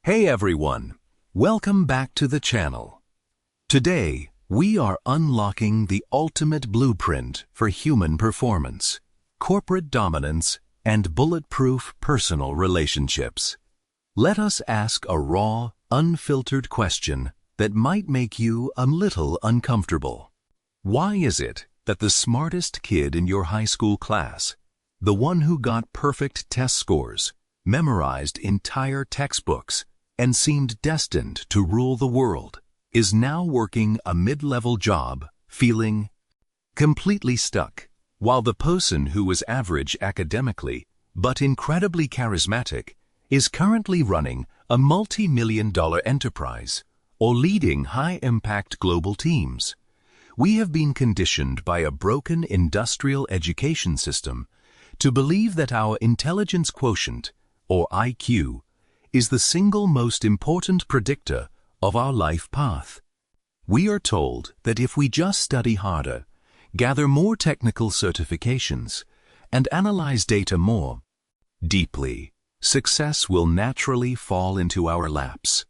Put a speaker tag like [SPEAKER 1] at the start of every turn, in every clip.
[SPEAKER 1] Hey everyone, welcome back to the channel. Today, we are unlocking the ultimate blueprint for human performance, corporate dominance, and bulletproof personal relationships. Let us ask a raw, unfiltered question that might make you a little uncomfortable. Why is it that the smartest kid in your high school class, the one who got perfect test scores, memorized entire textbooks, and seemed destined to rule the world, is now working a mid-level job, feeling completely stuck, while the person who was average academically but incredibly charismatic is currently running a multi-million-dollar enterprise or leading high-impact global teams? We have been conditioned by a broken industrial education system to believe that our intelligence quotient, or IQ, is the single most important predictor of our life path. We are told that if we just study harder, gather more technical certifications, and analyze data more deeply, success will naturally fall into our laps.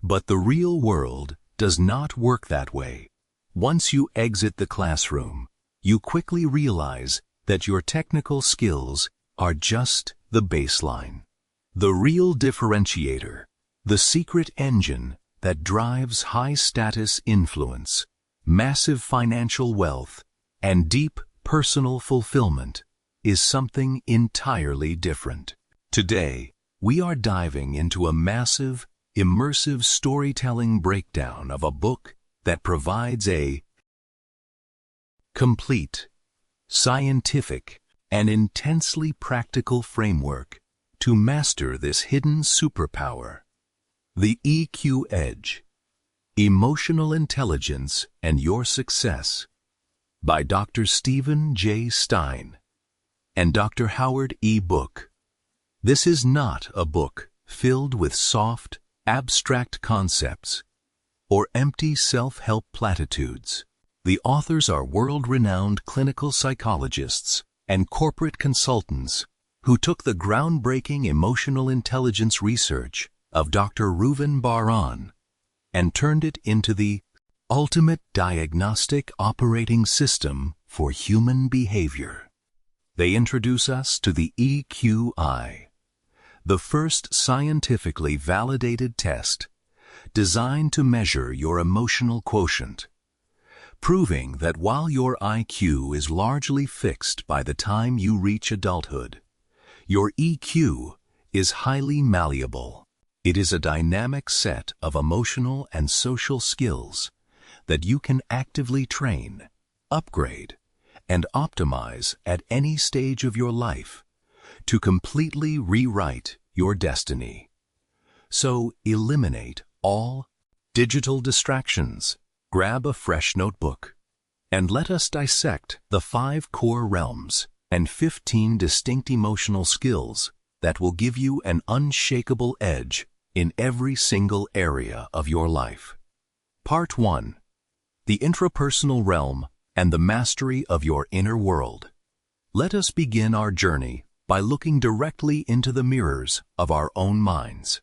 [SPEAKER 1] But the real world does not work that way. Once you exit the classroom, you quickly realize that your technical skills are just the baseline. The real differentiator, the secret engine that drives high-status influence, massive financial wealth, and deep personal fulfillment, is something entirely different. Today, we are diving into a massive, immersive storytelling breakdown of a book that provides a complete, scientific, and intensely practical framework to master this hidden superpower. The EQ Edge, Emotional Intelligence and Your Success, by Dr. Stephen J. Stein and Dr. Howard E. Book. This is not a book filled with soft, abstract concepts or empty self-help platitudes. The authors are world-renowned clinical psychologists and corporate consultants who took the groundbreaking emotional intelligence research of Dr. Reuven Bar-On and turned it into the ultimate diagnostic operating system for human behavior. They introduce us to the EQI, the first scientifically validated test designed to measure your emotional quotient, proving that while your IQ is largely fixed by the time you reach adulthood, your EQ is highly malleable. It is a dynamic set of emotional and social skills that you can actively train, upgrade, and optimize at any stage of your life to completely rewrite your destiny. So eliminate all digital distractions, grab a fresh notebook, and let us dissect the 5 core realms and 15 distinct emotional skills that will give you an unshakable edge in every single area of your life. Part 1. The Intrapersonal Realm and the Mastery of Your Inner World. Let us begin our journey by looking directly into the mirrors of our own minds.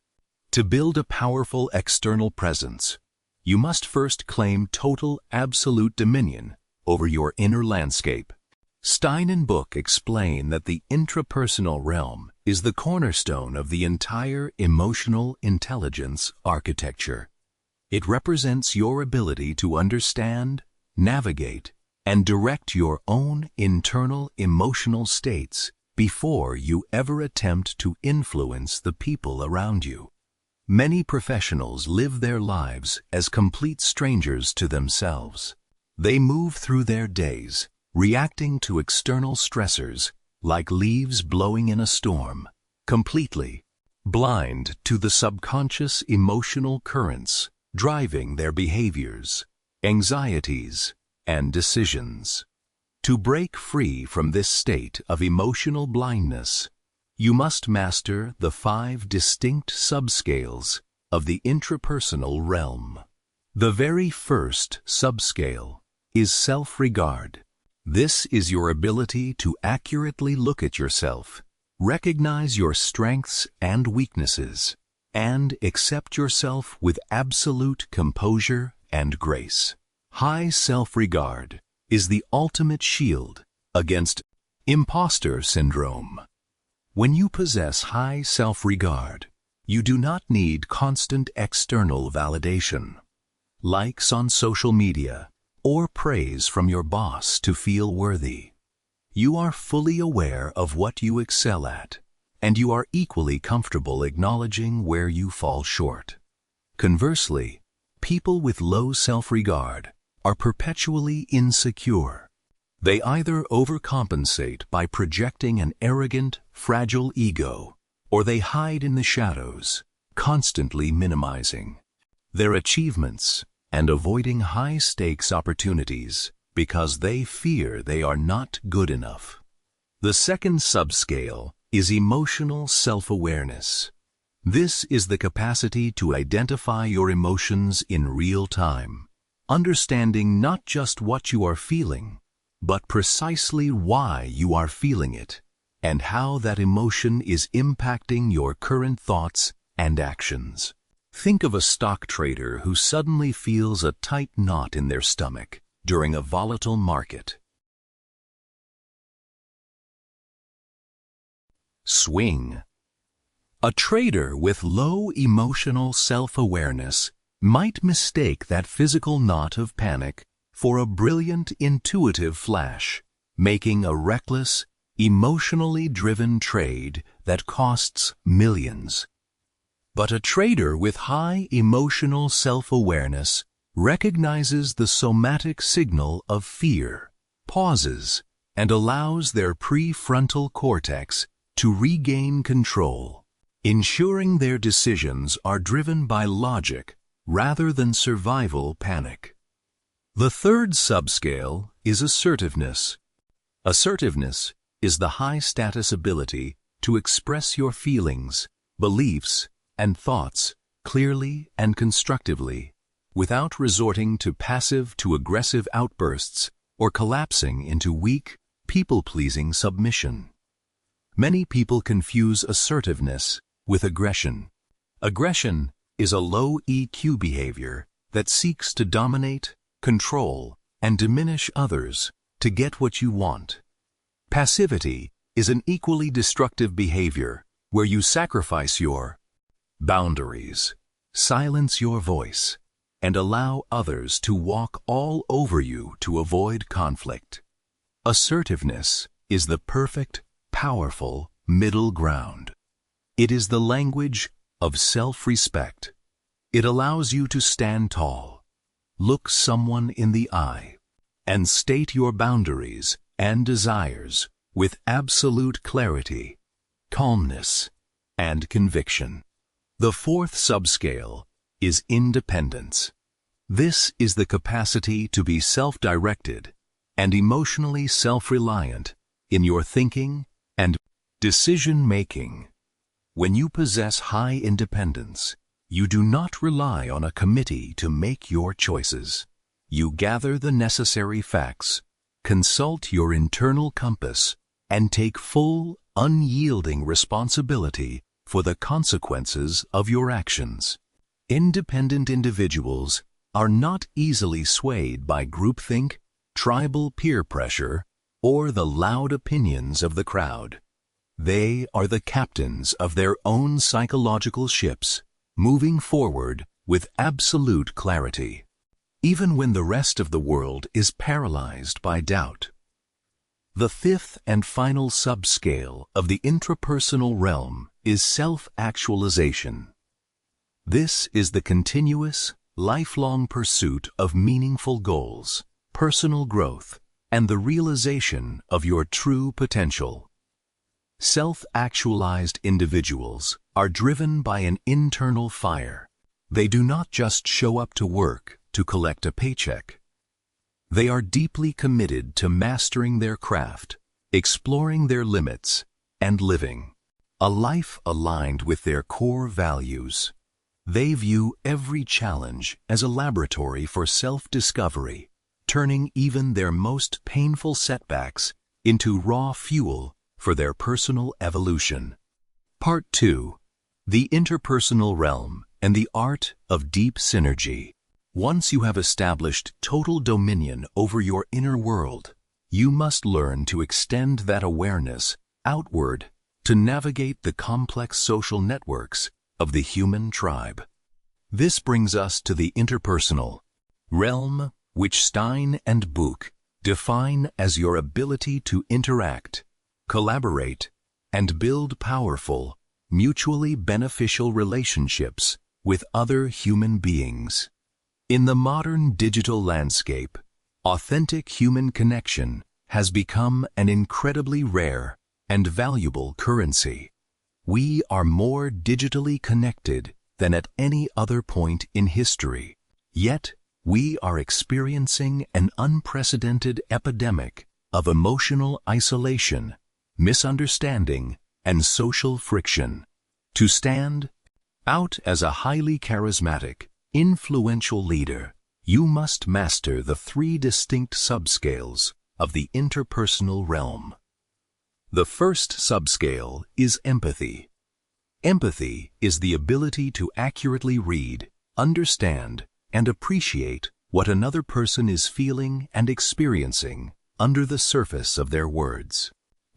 [SPEAKER 1] To build a powerful external presence, you must first claim total absolute dominion over your inner landscape. Stein and Book explain that the intrapersonal realm is the cornerstone of the entire emotional intelligence architecture. It represents your ability to understand, navigate, and direct your own internal emotional states before you ever attempt to influence the people around you. Many professionals live their lives as complete strangers to themselves. They move through their days reacting to external stressors like leaves blowing in a storm, completely blind to the subconscious emotional currents driving their behaviors, anxieties, and decisions. To break free from this state of emotional blindness, you must master the 5 distinct subscales of the intrapersonal realm. The very first subscale is self-regard. This is your ability to accurately look at yourself, recognize your strengths and weaknesses, and accept yourself with absolute composure and grace. High self-regard is the ultimate shield against imposter syndrome. When you possess high self-regard, you do not need constant external validation, likes on social media, or praise from your boss to feel worthy. You are fully aware of what you excel at, and you are equally comfortable acknowledging where you fall short. Conversely, people with low self-regard are perpetually insecure. They either overcompensate by projecting an arrogant, fragile ego, or they hide in the shadows, constantly minimizing their achievements and avoiding high-stakes opportunities because they fear they are not good enough. The second subscale is emotional self-awareness. This is the capacity to identify your emotions in real time, understanding not just what you are feeling, but precisely why you are feeling it, and how that emotion is impacting your current thoughts and actions. Think of a stock trader who suddenly feels a tight knot in their stomach during a volatile market. Swing. A trader with low emotional self-awareness might mistake that physical knot of panic for a brilliant intuitive flash, making a reckless, emotionally driven trade that costs millions. But a trader with high emotional self-awareness recognizes the somatic signal of fear, pauses, and allows their prefrontal cortex to regain control, ensuring their decisions are driven by logic rather than survival panic. The third subscale is assertiveness. Assertiveness is the high-status ability to express your feelings, beliefs, and thoughts clearly and constructively, without resorting to passive to aggressive outbursts or collapsing into weak, people-pleasing submission. Many people confuse assertiveness with aggression. Aggression is a low EQ behavior that seeks to dominate, control, and diminish others to get what you want. Passivity is an equally destructive behavior where you sacrifice your boundaries, silence your voice, and allow others to walk all over you to avoid conflict. Assertiveness is the perfect, powerful middle ground. It is the language of self-respect. It allows you to stand tall, look someone in the eye, and state your boundaries and desires with absolute clarity, calmness, and conviction. The fourth subscale is independence. This is the capacity to be self-directed and emotionally self-reliant in your thinking and decision-making. When you possess high independence, you do not rely on a committee to make your choices. You gather the necessary facts, consult your internal compass, and take full, unyielding responsibility for the consequences of your actions. Independent individuals are not easily swayed by groupthink, tribal peer pressure, or the loud opinions of the crowd. They are the captains of their own psychological ships, moving forward with absolute clarity, even when the rest of the world is paralyzed by doubt. The fifth and final subscale of the intrapersonal realm is self-actualization. This is the continuous, lifelong pursuit of meaningful goals, personal growth, and the realization of your true potential. Self-actualized individuals are driven by an internal fire. They do not just show up to work to collect a paycheck. They are deeply committed to mastering their craft, exploring their limits, and living a life aligned with their core values. They view every challenge as a laboratory for self-discovery, turning even their most painful setbacks into raw fuel for their personal evolution. Part 2. The interpersonal realm and the art of deep synergy. Once you have established total dominion over your inner world, you must learn to extend that awareness outward to navigate the complex social networks of the human tribe. This brings us to the interpersonal realm, which Stein and Dr. define as your ability to interact, collaborate, and build powerful, mutually beneficial relationships with other human beings. In the modern digital landscape, authentic human connection has become an incredibly rare and valuable currency. We are more digitally connected than at any other point in history. Yet, we are experiencing an unprecedented epidemic of emotional isolation, misunderstanding, and social friction. To stand out as a highly charismatic, influential leader, you must master the 3 distinct subscales of the interpersonal realm. The first subscale is empathy. Empathy is the ability to accurately read, understand, and appreciate what another person is feeling and experiencing under the surface of their words.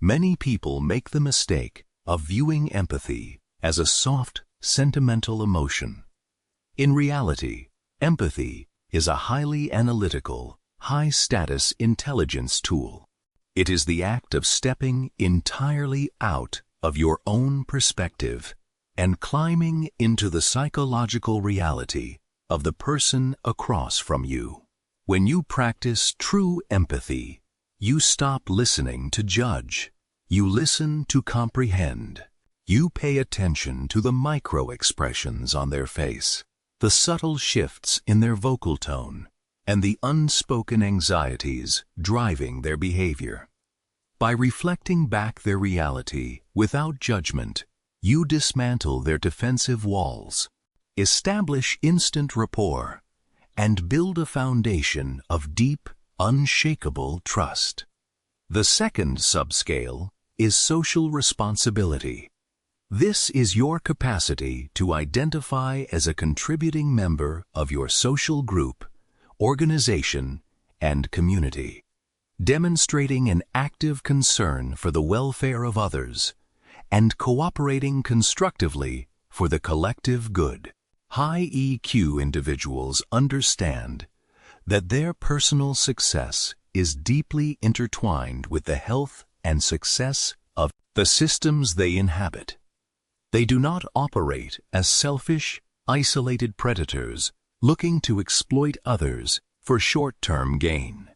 [SPEAKER 1] Many people make the mistake of viewing empathy as a soft, sentimental emotion. In reality, empathy is a highly analytical, high-status intelligence tool. It is the act of stepping entirely out of your own perspective and climbing into the psychological reality of the person across from you. When you practice true empathy, you stop listening to judge. You listen to comprehend. You pay attention to the micro-expressions on their face, the subtle shifts in their vocal tone, and the unspoken anxieties driving their behavior. By reflecting back their reality without judgment, you dismantle their defensive walls, establish instant rapport, and build a foundation of deep, unshakable trust. The second subscale is social responsibility. This is your capacity to identify as a contributing member of your social group, organization, and community, demonstrating an active concern for the welfare of others and cooperating constructively for the collective good. High EQ individuals understand that their personal success is deeply intertwined with the health and success of the systems they inhabit. They do not operate as selfish, isolated predators looking to exploit others for short-term gain.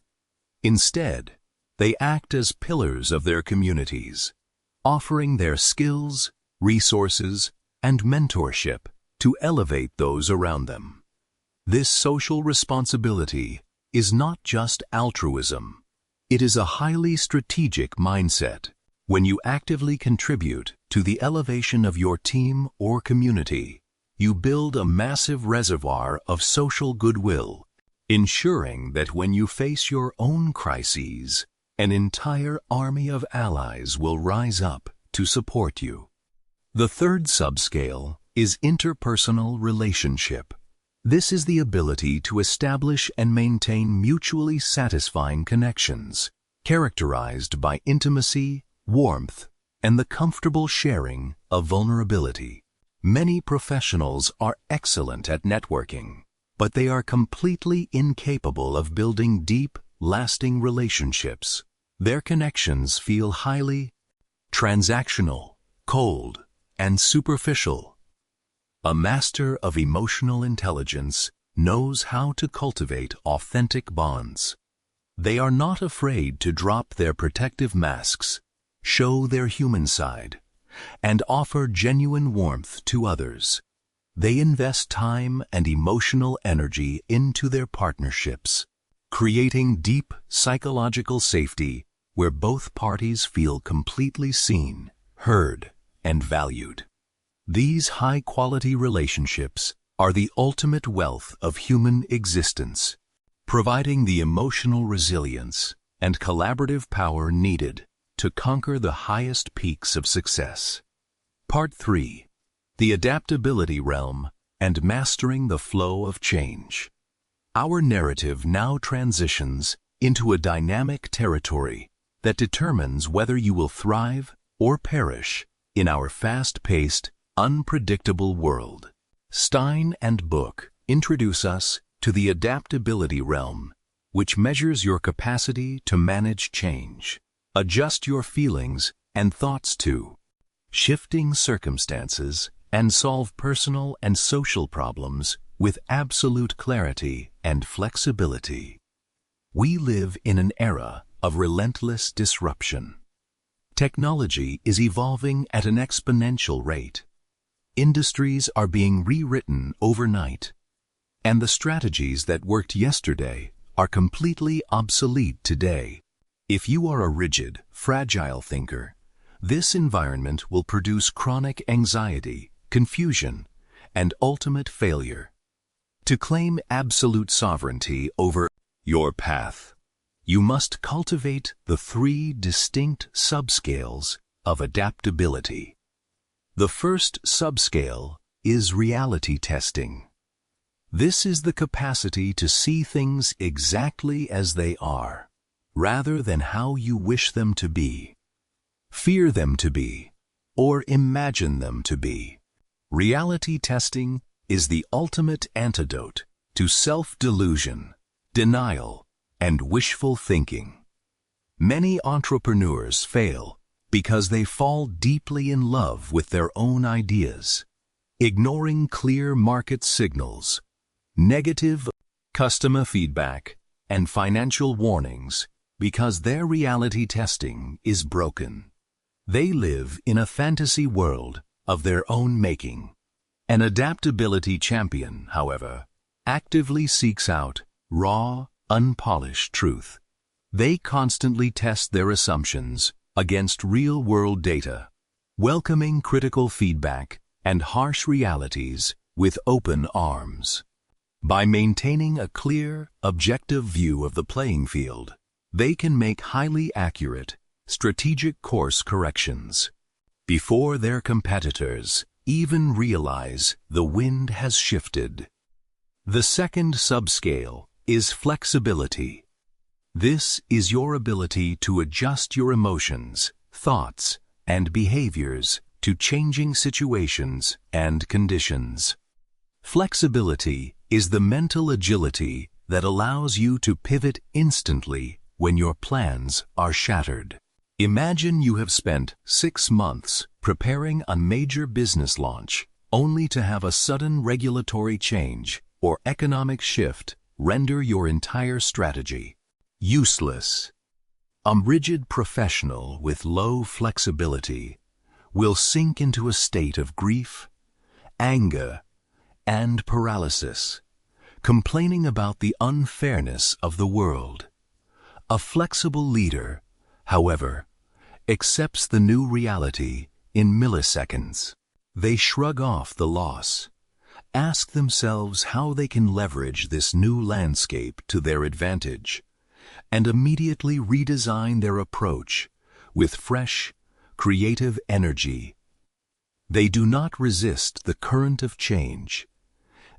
[SPEAKER 1] Instead, they act as pillars of their communities, offering their skills, resources, and mentorship to elevate those around them. This social responsibility is not just altruism. It is a highly strategic mindset. When you actively contribute to the elevation of your team or community, you build a massive reservoir of social goodwill, ensuring that when you face your own crises, an entire army of allies will rise up to support you. The third subscale is interpersonal relationship. This is the ability to establish and maintain mutually satisfying connections, characterized by intimacy, warmth, and the comfortable sharing of vulnerability. Many professionals are excellent at networking, but they are completely incapable of building deep, lasting relationships. Their connections feel highly transactional, cold, and superficial. A master of emotional intelligence knows how to cultivate authentic bonds. They are not afraid to drop their protective masks, show their human side, and offer genuine warmth to others. They invest time and emotional energy into their partnerships, creating deep psychological safety where both parties feel completely seen, heard, and valued. These high-quality relationships are the ultimate wealth of human existence, providing the emotional resilience and collaborative power needed to conquer the highest peaks of success. Part 3. the adaptability realm, and mastering the flow of change. Our narrative now transitions into a dynamic territory that determines whether you will thrive or perish in our fast-paced, unpredictable world. Stein and Dr. introduce us to the adaptability realm, which measures your capacity to manage change, adjust your feelings and thoughts to shifting circumstances, and solve personal and social problems with absolute clarity and flexibility. We live in an era of relentless disruption. Technology is evolving at an exponential rate. Industries are being rewritten overnight, and the strategies that worked yesterday are completely obsolete today. If you are a rigid, fragile thinker, this environment will produce chronic anxiety, confusion, and ultimate failure. To claim absolute sovereignty over your path, you must cultivate the 3 distinct subscales of adaptability. The first subscale is reality testing. This is the capacity to see things exactly as they are, rather than how you wish them to be, fear them to be, or imagine them to be. Reality testing is the ultimate antidote to self-delusion, denial, and wishful thinking. Many entrepreneurs fail because they fall deeply in love with their own ideas, ignoring clear market signals, negative customer feedback, and financial warnings because their reality testing is broken. They live in a fantasy world of their own making. An adaptability champion, however, actively seeks out raw, unpolished truth. They constantly test their assumptions against real-world data, welcoming critical feedback and harsh realities with open arms. By maintaining a clear, objective view of the playing field, they can make highly accurate, strategic course corrections before their competitors even realize the wind has shifted. The second subscale is flexibility. This is your ability to adjust your emotions, thoughts, and behaviors to changing situations and conditions. Flexibility is the mental agility that allows you to pivot instantly when your plans are shattered. Imagine you have spent 6 months preparing a major business launch, only to have a sudden regulatory change or economic shift render your entire strategy useless. A rigid professional with low flexibility will sink into a state of grief, anger, and paralysis, complaining about the unfairness of the world. A flexible leader, however, accepts the new reality in milliseconds. They shrug off the loss, ask themselves how they can leverage this new landscape to their advantage, and immediately redesign their approach with fresh, creative energy. They do not resist the current of change.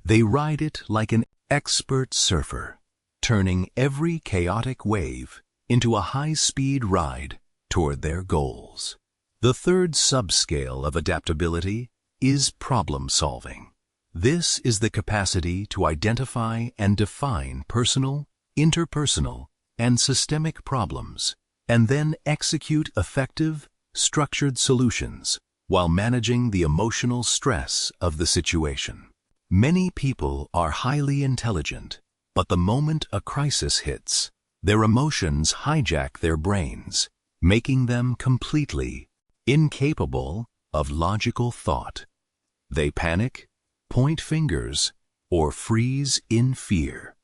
[SPEAKER 1] They ride it like an expert surfer, turning every chaotic wave into a high-speed ride toward their goals. The third subscale of adaptability is problem-solving. This is the capacity to identify and define personal, interpersonal, and systemic problems, and then execute effective, structured solutions while managing the emotional stress of the situation. Many people are highly intelligent, but the moment a crisis hits, their emotions hijack their brains, making them completely incapable of logical thought. They panic, point fingers, or freeze in fear.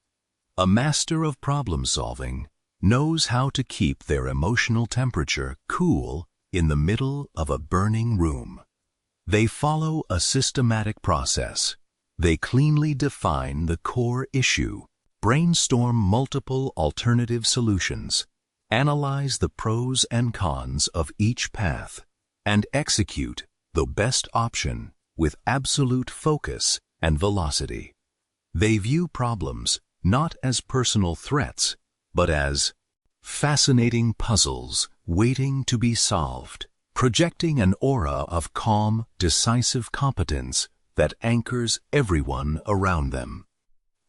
[SPEAKER 1] A master of problem-solving knows how to keep their emotional temperature cool in the middle of a burning room. They follow a systematic process. They cleanly define the core issue, brainstorm multiple alternative solutions, analyze the pros and cons of each path, and execute the best option with absolute focus and velocity. They view problems not as personal threats, but as fascinating puzzles waiting to be solved, projecting an aura of calm, decisive competence that anchors everyone around them.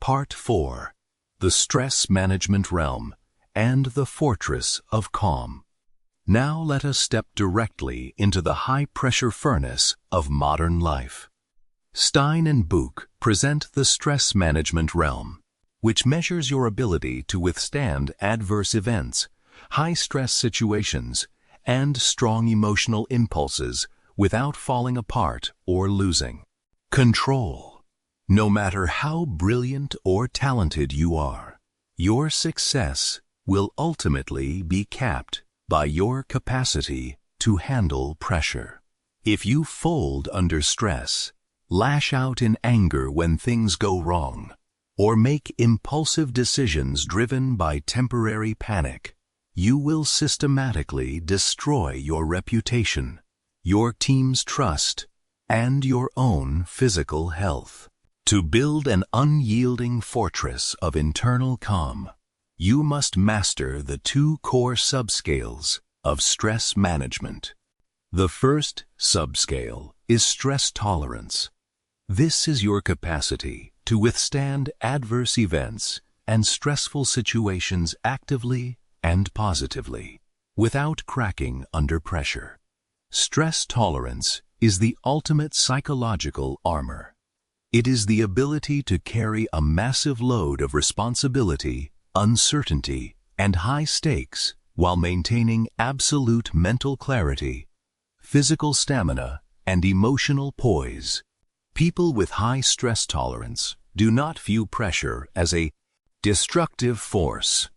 [SPEAKER 1] Part 4. The Stress Management Realm and the Fortress of Calm. Now let us step directly into the high-pressure furnace of modern life. Stein and Dr. present the Stress Management Realm, which measures your ability to withstand adverse events, high-stress situations, and strong emotional impulses without falling apart or losing. Control. No matter how brilliant or talented you are, your success will ultimately be capped by your capacity to handle pressure. If you fold under stress, lash out in anger when things go wrong, or make impulsive decisions driven by temporary panic, you will systematically destroy your reputation, your team's trust, and your own physical health. To build an unyielding fortress of internal calm, you must master the 2 core subscales of stress management. The first subscale is stress tolerance. This is your capacity to withstand adverse events and stressful situations actively and positively, without cracking under pressure. Stress tolerance is the ultimate psychological armor. It is the ability to carry a massive load of responsibility, uncertainty, and high stakes while maintaining absolute mental clarity, physical stamina, and emotional poise. People with high stress tolerance do not view pressure as a destructive force.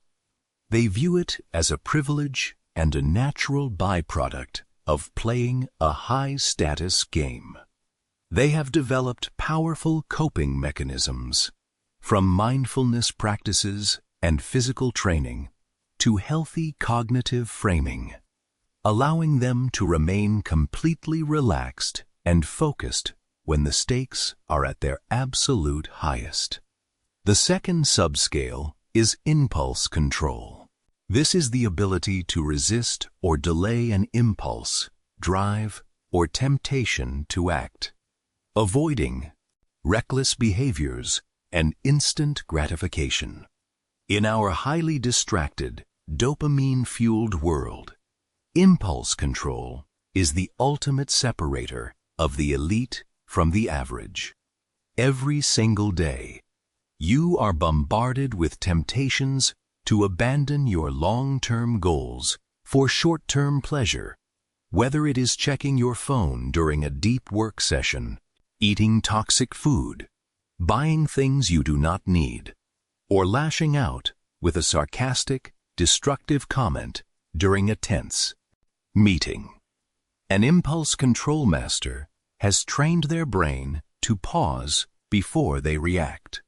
[SPEAKER 1] They view it as a privilege and a natural byproduct of playing a high-status game. They have developed powerful coping mechanisms, from mindfulness practices and physical training to healthy cognitive framing, allowing them to remain completely relaxed and focused when the stakes are at their absolute highest. The second subscale is impulse control. This is the ability to resist or delay an impulse, drive, or temptation to act, avoiding reckless behaviors and instant gratification. In our highly distracted, dopamine-fueled world, impulse control is the ultimate separator of the elite from the average. Every single day, you are bombarded with temptations to abandon your long-term goals for short-term pleasure, whether it is checking your phone during a deep work session, eating toxic food, buying things you do not need, or lashing out with a sarcastic, destructive comment during a tense meeting. An impulse control master has trained their brain to pause before they react.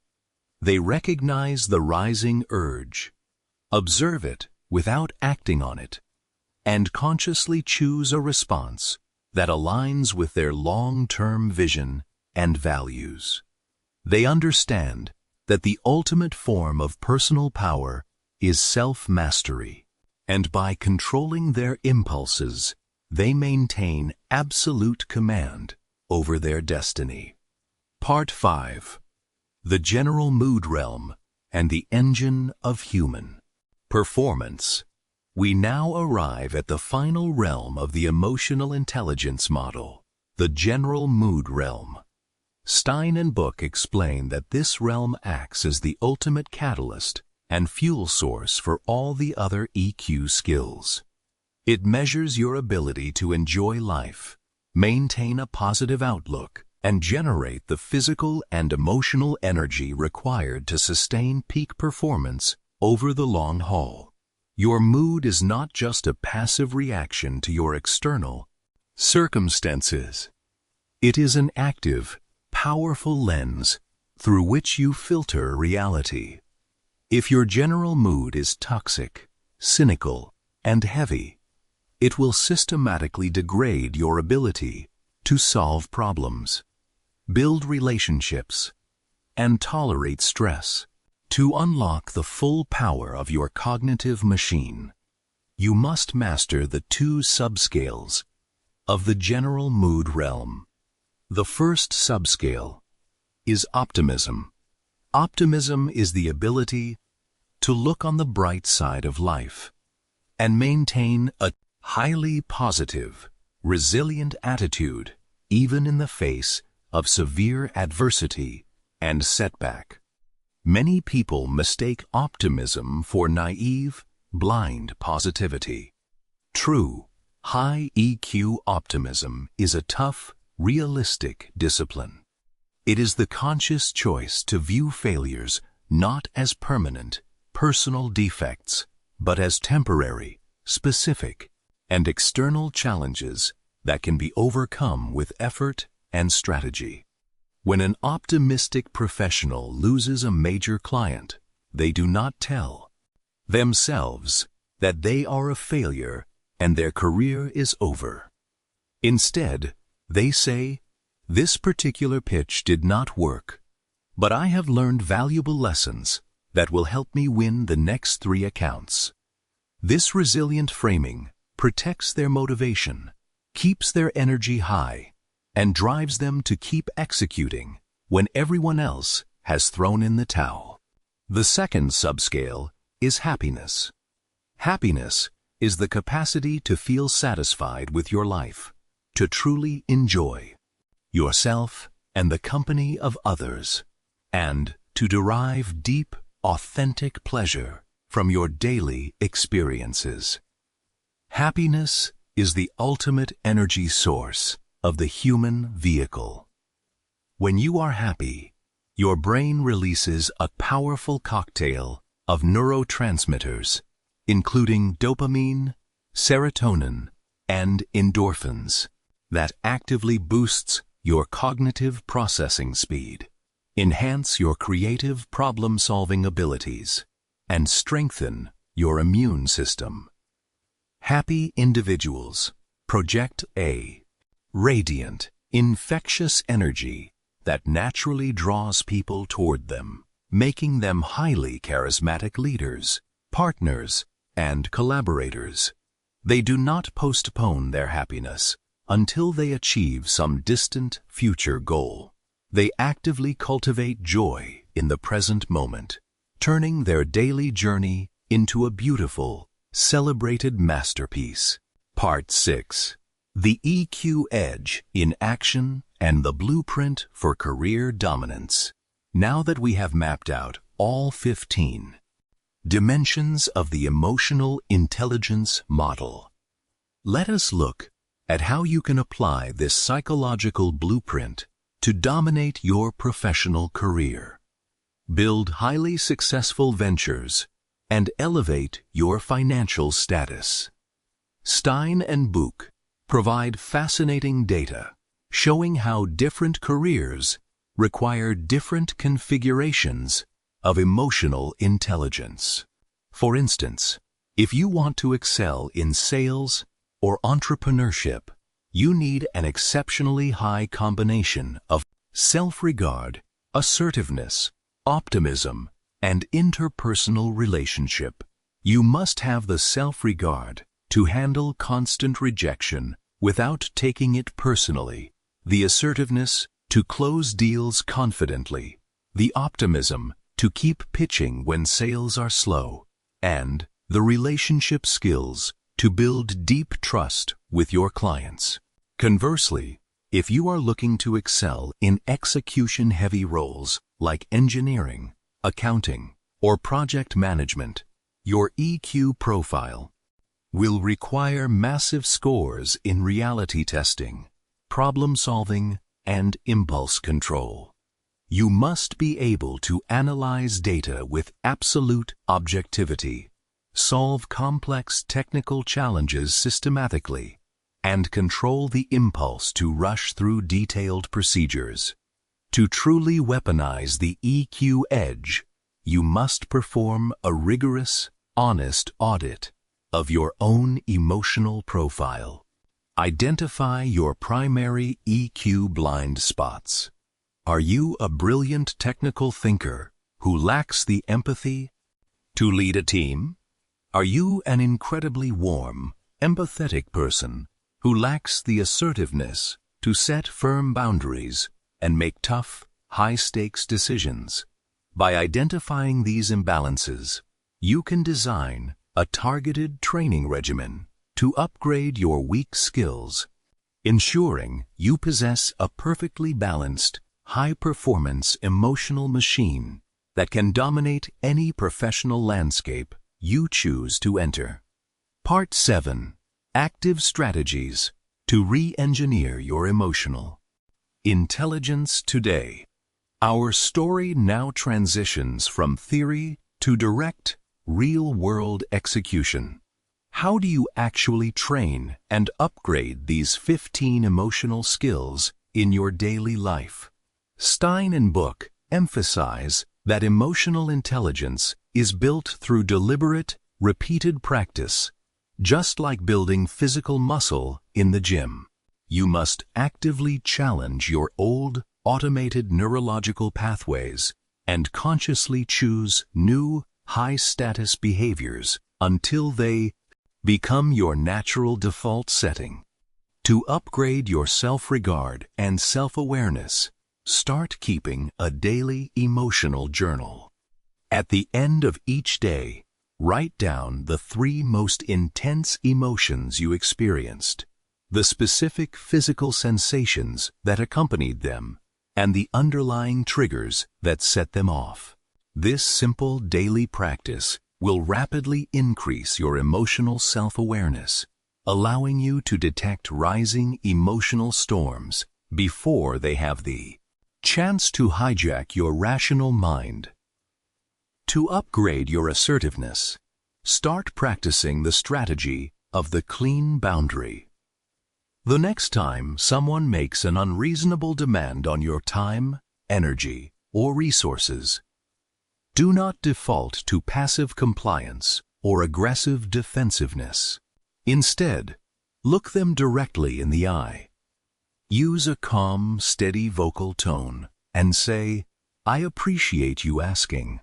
[SPEAKER 1] They recognize the rising urge, observe it without acting on it, and consciously choose a response that aligns with their long-term vision and values. They understand that the ultimate form of personal power is self-mastery, and by controlling their impulses, they maintain absolute command over their destiny. Part 5. The General Mood Realm and the Engine of Human Performance. We now arrive at the final realm of the emotional intelligence model, the General Mood Realm. Stein and Dr. explain that this realm acts as the ultimate catalyst and fuel source for all the other EQ skills. It measures your ability to enjoy life, maintain a positive outlook, and generate the physical and emotional energy required to sustain peak performance over the long haul. Your mood is not just a passive reaction to your external circumstances. It is an active, powerful lens through which you filter reality. If your general mood is toxic, cynical, and heavy, it will systematically degrade your ability to solve problems, build relationships, and tolerate stress. To unlock the full power of your cognitive machine, you must master the two subscales of the general mood realm. The first subscale is optimism. Optimism is the ability to look on the bright side of life and maintain a highly positive, resilient attitude even in the face of severe adversity and setback. Many people mistake optimism for naive, blind positivity. True, high EQ optimism is a tough, realistic discipline. It is the conscious choice to view failures not as permanent, personal defects, but as temporary, specific, and external challenges that can be overcome with effort and strategy. When an optimistic professional loses a major client, they do not tell themselves that they are a failure and their career is over. Instead, they say, "This particular pitch did not work, but I have learned valuable lessons that will help me win the next 3 accounts." This resilient framing protects their motivation, keeps their energy high, and drives them to keep executing when everyone else has thrown in the towel. The second subscale is happiness. Happiness is the capacity to feel satisfied with your life, to truly enjoy yourself and the company of others, and to derive deep, authentic pleasure from your daily experiences. Happiness is the ultimate energy source of the human vehicle. When you are happy, your brain releases a powerful cocktail of neurotransmitters, including dopamine, serotonin, and endorphins, that actively boosts your cognitive processing speed, enhance your creative problem-solving abilities, and strengthen your immune system. Happy individuals project a radiant, infectious energy that naturally draws people toward them, making them highly charismatic leaders, partners, and collaborators. They do not postpone their happiness until they achieve some distant future goal. They actively cultivate joy in the present moment, turning their daily journey into a beautiful, celebrated masterpiece. Part 6. The EQ Edge in Action and the Blueprint for Career Dominance. Now that we have mapped out all 15 dimensions of the emotional intelligence model, let us look at how you can apply this psychological blueprint to dominate your professional career, build highly successful ventures, and elevate your financial status. Stein and Dr. provide fascinating data showing how different careers require different configurations of emotional intelligence. For instance, if you want to excel in sales or entrepreneurship, you need an exceptionally high combination of self-regard, assertiveness, optimism, and interpersonal relationship. You must have the self-regard to handle constant rejection without taking it personally, the assertiveness to close deals confidently, the optimism to keep pitching when sales are slow, and the relationship skills to build deep trust with your clients. Conversely, if you are looking to excel in execution-heavy roles like engineering, accounting, or project management, your EQ profile will require massive scores in reality testing, problem solving, and impulse control. You must be able to analyze data with absolute objectivity, solve complex technical challenges systematically, and control the impulse to rush through detailed procedures. To truly weaponize the EQ edge, you must perform a rigorous, honest audit of your own emotional profile. Identify your primary EQ blind spots. Are you a brilliant technical thinker who lacks the empathy to lead a team? Are you an incredibly warm, empathetic person who lacks the assertiveness to set firm boundaries and make tough, high-stakes decisions? By identifying these imbalances, you can design a targeted training regimen to upgrade your weak skills, ensuring you possess a perfectly balanced, high-performance emotional machine that can dominate any professional landscape you choose to enter. Part 7. Active Strategies to Re-Engineer Your Emotional Intelligence Today. Our story now transitions from theory to direct, real-world execution. How do you actually train and upgrade these 15 emotional skills in your daily life? Stein and Book emphasize that emotional intelligence is built through deliberate, repeated practice, just like building physical muscle in the gym. You must actively challenge your old, automated neurological pathways and consciously choose new, high-status behaviors until they become your natural default setting. To upgrade your self-regard and self-awareness, start keeping a daily emotional journal. At the end of each day, write down the 3 most intense emotions you experienced, the specific physical sensations that accompanied them, and the underlying triggers that set them off. This simple daily practice will rapidly increase your emotional self-awareness, allowing you to detect rising emotional storms before they have the chance to hijack your rational mind. To upgrade your assertiveness, start practicing the strategy of the clean boundary. The next time someone makes an unreasonable demand on your time, energy, or resources, do not default to passive compliance or aggressive defensiveness. Instead, look them directly in the eye. Use a calm, steady vocal tone and say, "I appreciate you asking,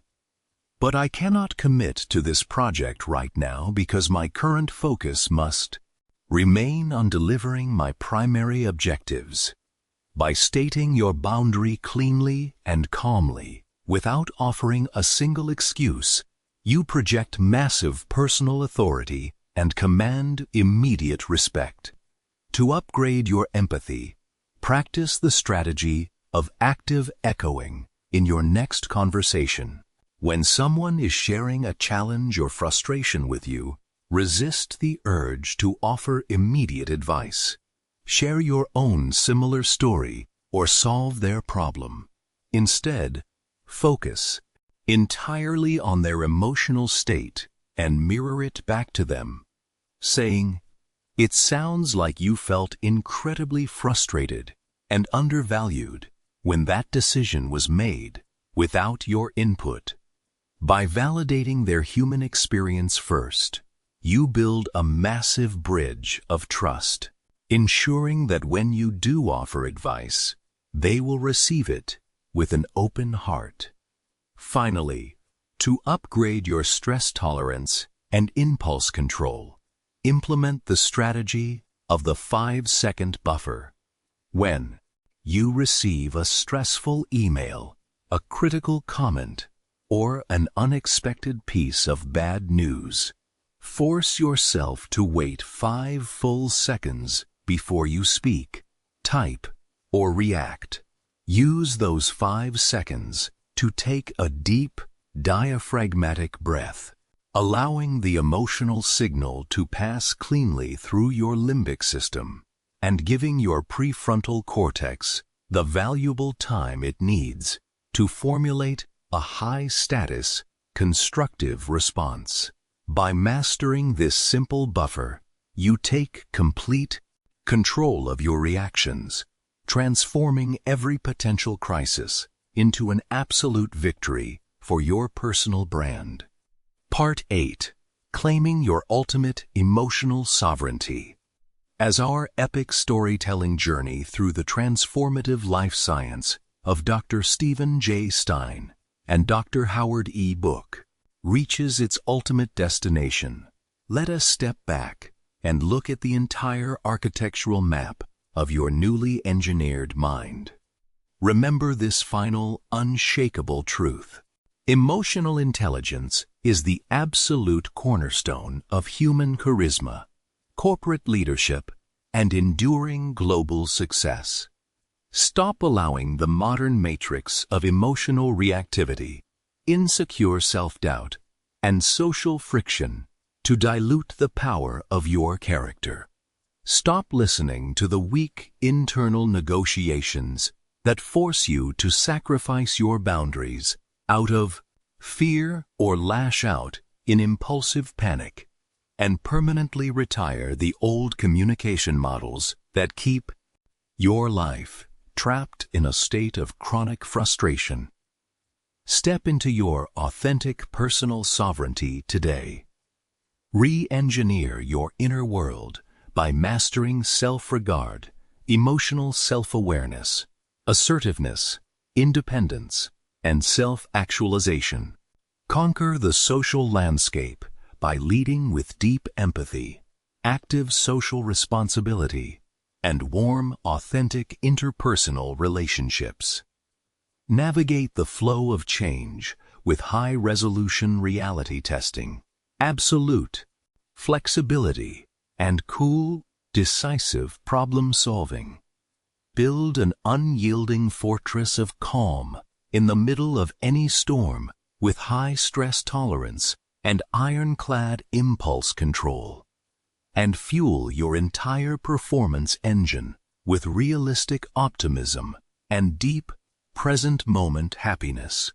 [SPEAKER 1] but I cannot commit to this project right now because my current focus must remain on delivering my primary objectives." By stating your boundary cleanly and calmly, without offering a single excuse, you project massive personal authority and command immediate respect. To upgrade your empathy, practice the strategy of active echoing in your next conversation. When someone is sharing a challenge or frustration with you, resist the urge to offer immediate advice. Share your own similar story or solve their problem. Instead, focus entirely on their emotional state and mirror it back to them, saying, "It sounds like you felt incredibly frustrated and undervalued when that decision was made without your input." By validating their human experience first, you build a massive bridge of trust, ensuring that when you do offer advice, they will receive it with an open heart. Finally, to upgrade your stress tolerance and impulse control, implement the strategy of the 5-second buffer. When you receive a stressful email, a critical comment, or an unexpected piece of bad news, force yourself to wait 5 full seconds before you speak, type, or react. Use those 5 seconds to take a deep, diaphragmatic breath, allowing the emotional signal to pass cleanly through your limbic system and giving your prefrontal cortex the valuable time it needs to formulate a high-status, constructive response. By mastering this simple buffer, you take complete control of your reactions, transforming every potential crisis into an absolute victory for your personal brand. Part 8. Claiming your ultimate emotional sovereignty. As our epic storytelling journey through the transformative life science of Dr. Stephen J. Stein and Dr. Howard E. Book reaches its ultimate destination, let us step back and look at the entire architectural map of your newly engineered mind. Remember this final, unshakable truth. Emotional intelligence is the absolute cornerstone of human charisma, corporate leadership, and enduring global success. Stop allowing the modern matrix of emotional reactivity, insecure self-doubt, and social friction to dilute the power of your character. Stop listening to the weak internal negotiations that force you to sacrifice your boundaries out of fear or lash out in impulsive panic, and permanently retire the old communication models that keep your life trapped in a state of chronic frustration. Step into your authentic personal sovereignty today. Re-engineer your inner world by mastering self-regard, emotional self-awareness, assertiveness, independence, and self-actualization. Conquer the social landscape by leading with deep empathy, active social responsibility, and warm, authentic interpersonal relationships. Navigate the flow of change with high-resolution reality testing, absolute flexibility, and cool, decisive problem-solving. Build an unyielding fortress of calm in the middle of any storm with high stress tolerance and ironclad impulse control. And fuel your entire performance engine with realistic optimism and deep, present-moment happiness.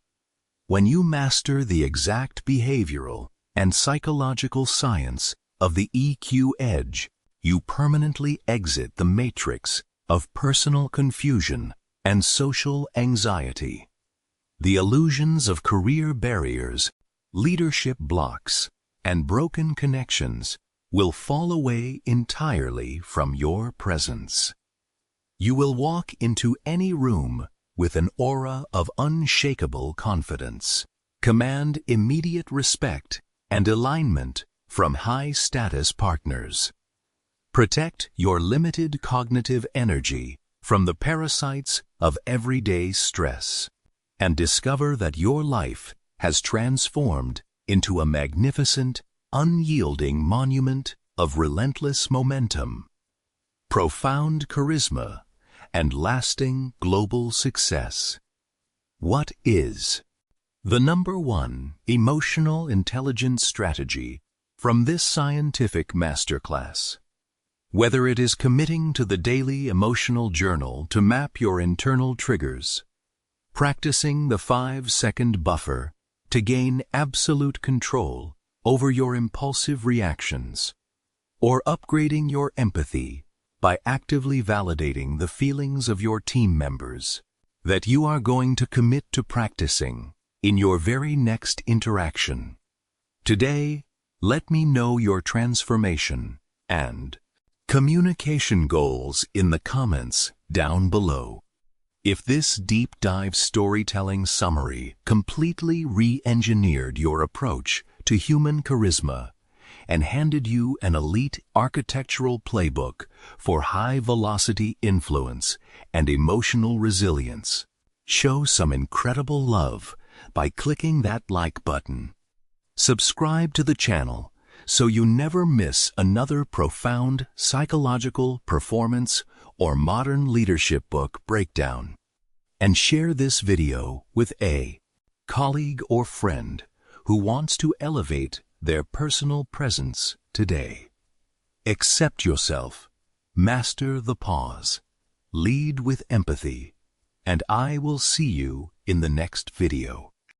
[SPEAKER 1] When you master the exact behavioral and psychological science of the EQ edge, you permanently exit the matrix of personal confusion and social anxiety. The illusions of career barriers, leadership blocks, and broken connections will fall away entirely from your presence. You will walk into any room with an aura of unshakable confidence, command immediate respect and alignment from high-status partners. Protect your limited cognitive energy from the parasites of everyday stress, and discover that your life has transformed into a magnificent, unyielding monument of relentless momentum, profound charisma, and lasting global success. What is the #1 emotional intelligence strategy from this scientific masterclass? Whether it is committing to the daily emotional journal to map your internal triggers, practicing the 5-second buffer to gain absolute control over your impulsive reactions, or upgrading your empathy by actively validating the feelings of your team members, that you are going to commit to practicing in your very next interaction. Today, let me know your transformation and communication goals in the comments down below. If this deep dive storytelling summary completely re-engineered your approach to human charisma and handed you an elite architectural playbook for high-velocity influence and emotional resilience, show some incredible love by clicking that like button. Subscribe to the channel so you never miss another profound psychological, performance, or modern leadership book breakdown. And share this video with a colleague or friend who wants to elevate their personal presence today. Accept yourself, master the pause, lead with empathy, and I will see you in the next video.